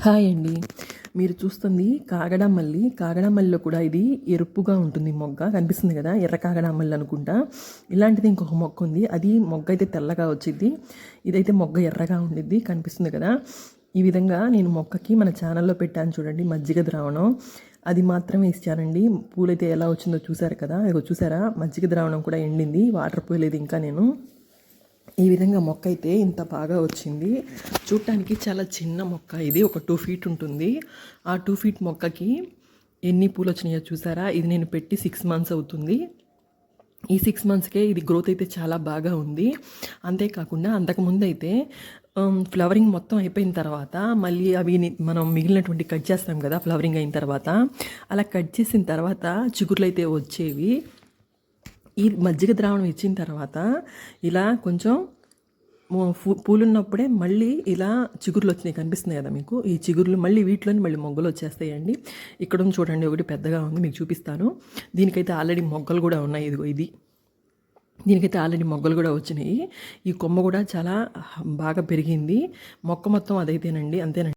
Hi అండి. మీరు చూస్తుంది కాగడామల్లి. కాగడామల్లిలో కూడా ఇది ఎరుపుగా ఉంటుంది మొగ్గ. కనిపిస్తుంది కదా, ఎర్ర కాగడామల్లి అనుకుంటా. ఇలాంటిది ఇంకొక మొక్క ఉంది, అది మొగ్గ అయితే తెల్లగా వచ్చింది, ఇదైతే మొగ్గ ఎర్రగా ఉండిద్ది. కనిపిస్తుంది కదా. ఈ విధంగా నేను మొక్కకి మన ఛానల్లో పెట్టాను చూడండి, మజ్జిగ ద్రావణం. అది మాత్రమే ఇచ్చానండి. పూలైతే ఎలా వచ్చిందో చూసారు కదా, ఇగో చూసారా, మజ్జిగ ద్రావణం కూడా ఎండింది, వాటర్ పోయలేదు ఇంకా నేను. ఈ విధంగా మొక్క అయితే ఇంత బాగా వచ్చింది. చూడటానికి చాలా చిన్న మొక్క ఇది, ఒక 2 feet ఉంటుంది. ఆ 2 feet మొక్కకి ఎన్ని పూలు వచ్చినాయో చూసారా. ఇది నేను పెట్టి 6 months అవుతుంది. ఈ 6 monthsకే ఇది గ్రోత్ అయితే చాలా బాగా ఉంది. అంతేకాకుండా అంతకుముందు అయితే ఫ్లవరింగ్ మొత్తం అయిపోయిన తర్వాత మళ్ళీ అవి మనం మిగిలినటువంటి కట్ చేస్తాం కదా ఫ్లవరింగ్ అయిన తర్వాత, అలా కట్ చేసిన తర్వాత చిగుర్లు అయితే వచ్చేవి. ఈ మజ్జిగ ద్రావణం ఇచ్చిన తర్వాత ఇలా కొంచెం పూలున్నప్పుడే మళ్ళీ ఇలా చిగుర్లు వచ్చినాయి, కనిపిస్తున్నాయి కదా మీకు. ఈ చిగుర్లు మళ్ళీ వీటిలోని మళ్ళీ మొగ్గలు వచ్చేస్తాయండి. ఇక్కడ చూడండి, ఒకటి పెద్దగా ఉంది, మీకు చూపిస్తాను. దీనికైతే ఆల్రెడీ మొగ్గలు కూడా ఉన్నాయి, ఇదిగో ఇది. దీనికైతే ఆల్రెడీ మొగ్గలు కూడా వచ్చినాయి. ఈ కొమ్మ కూడా చాలా బాగా పెరిగింది. మొక్క మొత్తం అదైతేనండి, అంతేనండి.